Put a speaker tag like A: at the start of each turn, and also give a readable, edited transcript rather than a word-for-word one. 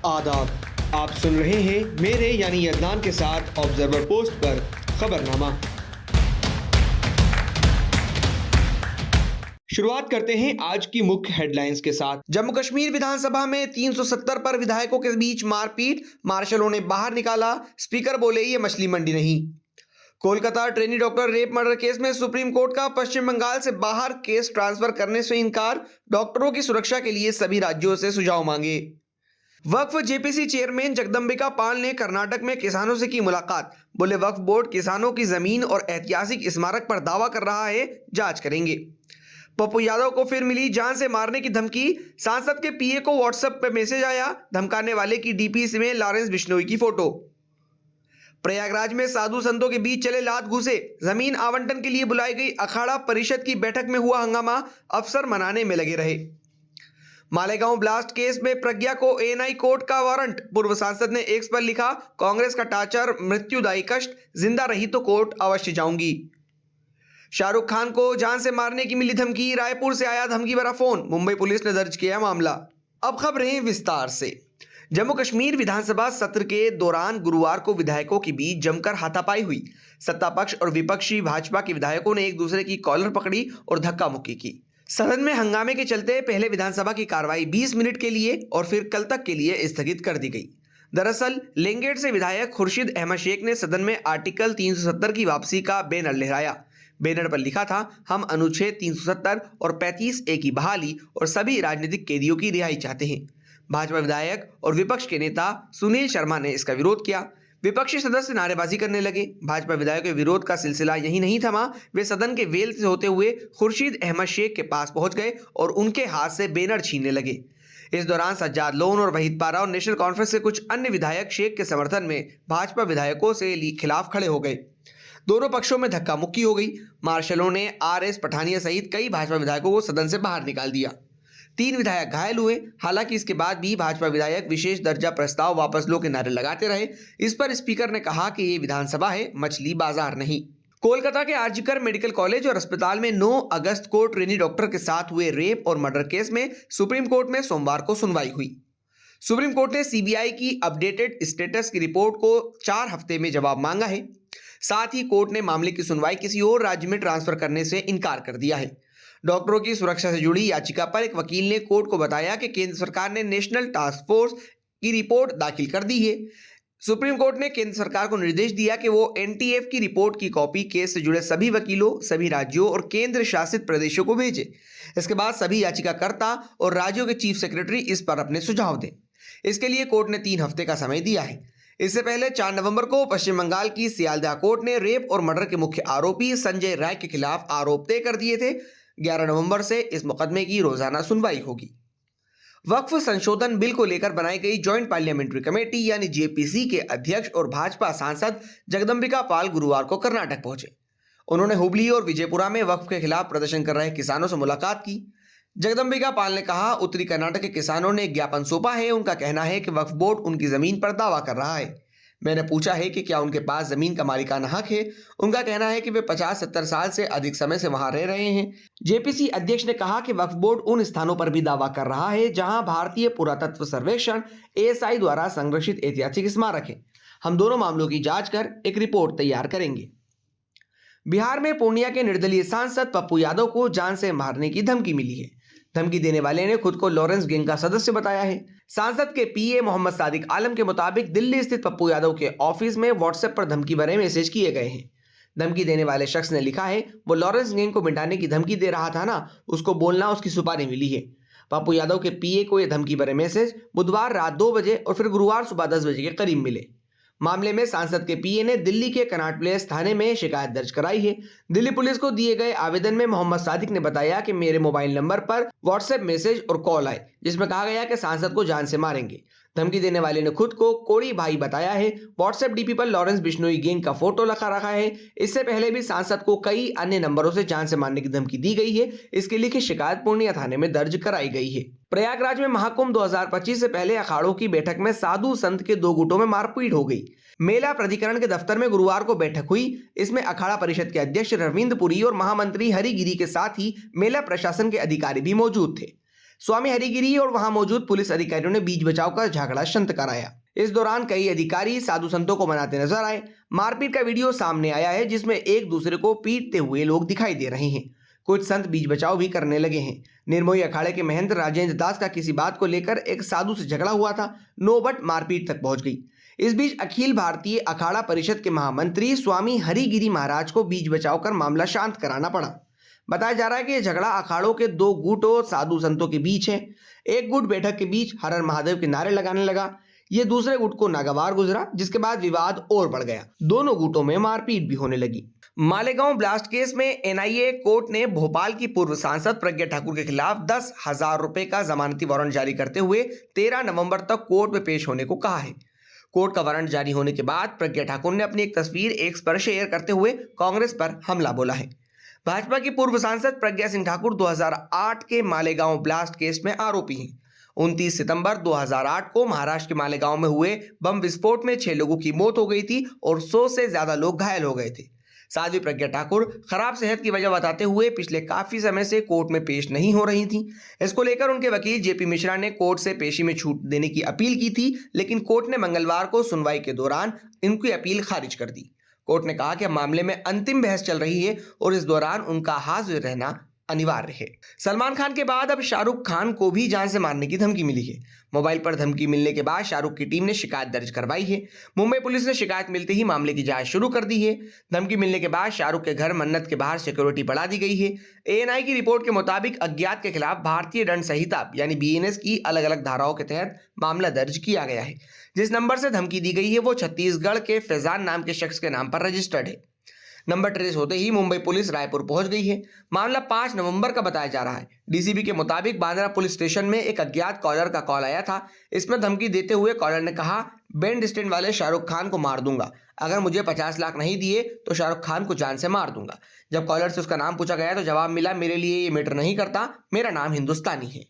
A: आदाब। आप सुन रहे हैं मेरे यानी यदनान के साथ ऑब्जर्वर पोस्ट पर खबरनामा। शुरुआत करते हैं आज की मुख्य हेडलाइंस के साथ। जम्मू कश्मीर विधानसभा में 370 पर विधायकों के बीच मारपीट, मार्शलों ने बाहर निकाला, स्पीकर बोले ये मछली मंडी नहीं। Kolkata trainee doctor rape murder case में सुप्रीम कोर्ट का पश्चिम बंगाल से बाहर केस ट्रांसफर करने से इनकार, डॉक्टरों की सुरक्षा के लिए सभी राज्यों से सुझाव मांगे। वक्फ जेपीसी चेयरमैन जगदंबिका पाल ने कर्नाटक में किसानों से की मुलाकात, बोले वक्फ बोर्ड किसानों की जमीन और ऐतिहासिक स्मारक पर दावा कर रहा है, जांच करेंगे। पप्पू यादव को फिर मिली जान से मारने की धमकी, सांसद के पीए को व्हाट्सएप पर मैसेज आया, धमकाने वाले की डीपी में लॉरेंस बिश्नोई की फोटो। प्रयागराज में साधु संतों के बीच चले लात घूसे, जमीन आवंटन के लिए बुलाई गई अखाड़ा परिषद की बैठक में हुआ हंगामा, अफसर मनाने में लगे रहे। मालेगांव ब्लास्ट केस में प्रज्ञा को एएनआई कोर्ट का वारंट, पूर्व सांसद ने एक्स पर लिखा, कांग्रेस का टार्चर मृत्युदायी कष्ट, जिंदा रही तो कोर्ट अवश्य जाऊंगी। शाहरुख खान को जान से मारने की मिली धमकी, रायपुर से आया धमकी भरा फोन, मुंबई पुलिस ने दर्ज किया मामला। अब खबरें विस्तार से। जम्मू कश्मीर विधानसभा सत्र के दौरान गुरुवार को विधायकों के बीच जमकर हाथापाई हुई। सत्ता पक्ष और विपक्षी भाजपा के विधायकों ने एक दूसरे की कॉलर पकड़ी और धक्का मुक्की की। सदन में हंगामे के चलते पहले विधानसभा की कार्रवाई 20 मिनट के लिए और फिर कल तक के लिए स्थगित कर दी गई। दरअसल लेंगेट से विधायक खुर्शीद अहमद शेख ने सदन में आर्टिकल 370 की वापसी का बैनर लहराया। बैनर पर लिखा था, हम अनुच्छेद 370 और 35A की बहाली और सभी राजनीतिक कैदियों की रिहाई चाहते हैं। भाजपा विधायक और विपक्ष के नेता सुनील शर्मा ने इसका विरोध किया। विपक्षी सदस्य नारेबाजी करने लगे। भाजपा विधायकों के विरोध का सिलसिला यही नहीं थमा, वे सदन के वेल से होते हुए खुर्शीद अहमद शेख के पास पहुंच गए और उनके हाथ से बैनर छीनने लगे। इस दौरान सज्जाद लोन और वहीद पारा और नेशनल कॉन्फ्रेंस के कुछ अन्य विधायक शेख के समर्थन में भाजपा विधायकों से खिलाफ खड़े हो गए। दोनों पक्षों में धक्का मुक्की हो गई। मार्शलों ने RS पठानिया सहित कई भाजपा विधायकों को सदन से बाहर निकाल दिया। 3 विधायक घायल हुए। हालांकि इसके बाद भी भाजपा विधायक विशेष दर्जा प्रस्ताव वापस लो के नारे लगाते रहे। इस पर स्पीकर ने कहा कि ये विधानसभा है, मछली बाजार नहीं। कोलकाता के आरजीकर मेडिकल कॉलेज और अस्पताल में 9 अगस्त को ट्रेनी डॉक्टर के साथ हुए रेप और मर्डर केस में सुप्रीम कोर्ट में सोमवार को सुनवाई हुई। सुप्रीम कोर्ट ने सीबीआई की अपडेटेड स्टेटस की रिपोर्ट को 4 हफ्ते में जवाब मांगा है। साथ ही कोर्ट ने मामले की सुनवाई किसी और राज्य में ट्रांसफर करने से इनकार कर दिया है। डॉक्टरों की सुरक्षा से जुड़ी याचिका पर एक वकील ने कोर्ट को बताया कि केंद्र सरकार ने नेशनल टास्क फोर्स की रिपोर्ट दाखिल कर दी है। सुप्रीम कोर्ट ने केंद्र सरकार को निर्देश दिया कि वो NTF की रिपोर्ट की कॉपी केस से जुड़े सभी वकीलों, सभी राज्यों और केंद्र शासित प्रदेशों को भेजे। इसके बाद सभी याचिकाकर्ता और राज्यों के चीफ सेक्रेटरी इस पर अपने सुझाव दें। इसके लिए कोर्ट ने 3 हफ्ते का समय दिया है। इससे पहले 4 नवंबर को पश्चिम बंगाल की सियालदह कोर्ट ने रेप और मर्डर के मुख्य आरोपी संजय राय के खिलाफ आरोप तय कर दिए थे। 11 नवंबर से इस मुकदमे की रोजाना सुनवाई होगी। वक्फ संशोधन बिल को लेकर बनाई गई ज्वाइंट पार्लियामेंट्री कमेटी यानी जेपीसी के अध्यक्ष और भाजपा सांसद जगदंबिका पाल गुरुवार को कर्नाटक पहुंचे। उन्होंने हुबली और विजयपुरा में वक्फ के खिलाफ प्रदर्शन कर रहे किसानों से मुलाकात की। जगदंबिका पाल ने कहा, उत्तरी कर्नाटक के किसानों ने एक ज्ञापन सौंपा है। उनका कहना है कि वक्फ बोर्ड उनकी जमीन पर दावा कर रहा है। मैंने पूछा है कि क्या उनके पास जमीन का मालिकाना हक है। उनका कहना है कि वे 50-70 साल से अधिक समय से वहां रह रहे हैं। जेपीसी अध्यक्ष ने कहा कि वक्फ बोर्ड उन स्थानों पर भी दावा कर रहा है जहां भारतीय पुरातत्व सर्वेक्षण ASI द्वारा संरक्षित ऐतिहासिक स्मारक है। हम दोनों मामलों की जांच कर एक रिपोर्ट तैयार करेंगे। बिहार में पूर्णिया के निर्दलीय सांसद पप्पू यादव को जान से मारने की धमकी मिली है। धमकी देने वाले ने खुद को लॉरेंस गैंग का सदस्य बताया है। सांसद के पीए मोहम्मद सादिक आलम के मुताबिक दिल्ली स्थित पप्पू यादव के ऑफिस में व्हाट्सएप पर धमकी भरे मैसेज किए गए हैं। धमकी देने वाले शख्स ने लिखा है, वो लॉरेंस गैंग को मिटाने की धमकी दे रहा था ना, उसको बोलना उसकी सुपारी मिली है। पप्पू यादव के पीए को यह धमकी भरे मैसेज बुधवार रात 2 बजे और फिर गुरुवार सुबह 10 बजे के करीब मिले। मामले में सांसद के पीए ने दिल्ली के कनॉट प्लेस थाने में शिकायत दर्ज कराई है। दिल्ली पुलिस को दिए गए आवेदन में मोहम्मद सादिक ने बताया कि मेरे मोबाइल नंबर पर व्हाट्सएप मैसेज और कॉल आए जिसमें कहा गया कि सांसद को जान से मारेंगे। धमकी देने वाले ने खुद को कोड़ी भाई बताया है। व्हाट्सएप डीपी पर लॉरेंस बिश्नोई गैंग का फोटो रखा है। इससे पहले भी सांसद को कई अन्य नंबरों से जान से मारने की धमकी दी गई है। इसकी लिखित शिकायत पूर्णिया थाने में दर्ज कराई गई है। प्रयागराज में महाकुंभ 2025 से पहले अखाड़ों की बैठक में साधु संत के 2 गुटों में मारपीट हो गई। मेला प्राधिकरण के दफ्तर में गुरुवार को बैठक हुई। इसमें अखाड़ा परिषद के अध्यक्ष रविंद्र पुरी और महामंत्री हरिगिरी के साथ ही मेला प्रशासन के अधिकारी भी मौजूद थे। स्वामी हरिगिरी और वहां मौजूद पुलिस अधिकारियों ने बीच बचाव कर झगड़ा शांत कराया। इस दौरान कई अधिकारी साधु संतों को मनाते नजर आए। मारपीट का वीडियो सामने आया है जिसमें एक दूसरे को पीटते हुए लोग दिखाई दे रहे हैं। कुछ संत बीच बचाव भी करने लगे हैं। निर्मोही अखाड़े के महंत राजेंद्र दास का किसी बात को लेकर एक साधु से झगड़ा हुआ था। नौबत मारपीट तक पहुंच गई। इस बीच अखिल भारतीय अखाड़ा परिषद के महामंत्री स्वामी हरिगिरी महाराज को बीच बचाव कर मामला शांत कराना पड़ा। बताया जा रहा है कि यह झगड़ा अखाड़ों के दो गुटों साधु संतों के बीच है। एक गुट बैठक के बीच हर हर महादेव के नारे लगाने लगा। ये दूसरे गुट को नागवार गुजरा, जिसके बाद विवाद और बढ़ गया। दोनों गुटों में मारपीट भी होने लगी। मालेगांव ब्लास्ट केस में एनआईए कोर्ट ने भोपाल की पूर्व सांसद प्रज्ञा ठाकुर के खिलाफ 10,000 रुपए का जमानती वारंट जारी करते हुए 13 नवंबर तक कोर्ट में पेश होने को कहा है। कोर्ट का वारंट जारी होने के बाद प्रज्ञा ठाकुर ने अपनी एक तस्वीर एक्स पर शेयर करते हुए कांग्रेस पर हमला बोला है। भाजपा की पूर्व सांसद प्रज्ञा सिंह ठाकुर 2008 के मालेगांव ब्लास्ट केस में आरोपी हैं। 29 सितंबर 2008 को महाराष्ट्र के मालेगांव में हुए बम विस्फोट में 6 लोगों की मौत हो गई थी और 100 से ज्यादा लोग घायल हो गए थे। साध्वी प्रज्ञा ठाकुर खराब सेहत की वजह बताते हुए पिछले काफी समय से कोर्ट में पेश नहीं हो रही थी। इसको लेकर उनके वकील जेपी मिश्रा ने कोर्ट से पेशी में छूट देने की अपील की थी, लेकिन कोर्ट ने मंगलवार को सुनवाई के दौरान इनकी अपील खारिज कर दी। कोर्ट ने कहा कि मामले में अंतिम बहस चल रही है और इस दौरान उनका हाजिर रहना अनिवार्य है। सलमान खान के बाद अब शाहरुख खान को भी जान से मारने की धमकी मिली है। मोबाइल पर धमकी मिलने के बाद शाहरुख की टीम ने शिकायत दर्ज करवाई है। मुंबई पुलिस ने शिकायत मिलते ही मामले की जांच शुरू कर दी है। धमकी मिलने के बाद शाहरुख के घर मन्नत के बाहर सिक्योरिटी बढ़ा दी गई है। एएनआई की रिपोर्ट के मुताबिक अज्ञात के खिलाफ भारतीय दंड संहिता यानी बीएनएस की अलग अलग धाराओं के तहत मामला दर्ज किया गया है। जिस नंबर से धमकी दी गई है वो छत्तीसगढ़ के फैजान नाम के शख्स के नाम पर रजिस्टर्ड है। नंबर ट्रेस होते ही मुंबई पुलिस रायपुर पहुंच गई है। मामला 5 नवंबर का बताया जा रहा है। डीसीपी के मुताबिक बांद्रा पुलिस स्टेशन में एक अज्ञात कॉलर का कॉल आया था। इसमें धमकी देते हुए कॉलर ने कहा, बैंड स्टैंड वाले शाहरुख खान को मार दूंगा, अगर मुझे 50 लाख नहीं दिए तो शाहरुख खान को जान से मार दूंगा। जब कॉलर से उसका नाम पूछा गया तो जवाब मिला, मेरे लिए ये मैटर नहीं करता, मेरा नाम हिंदुस्तानी है।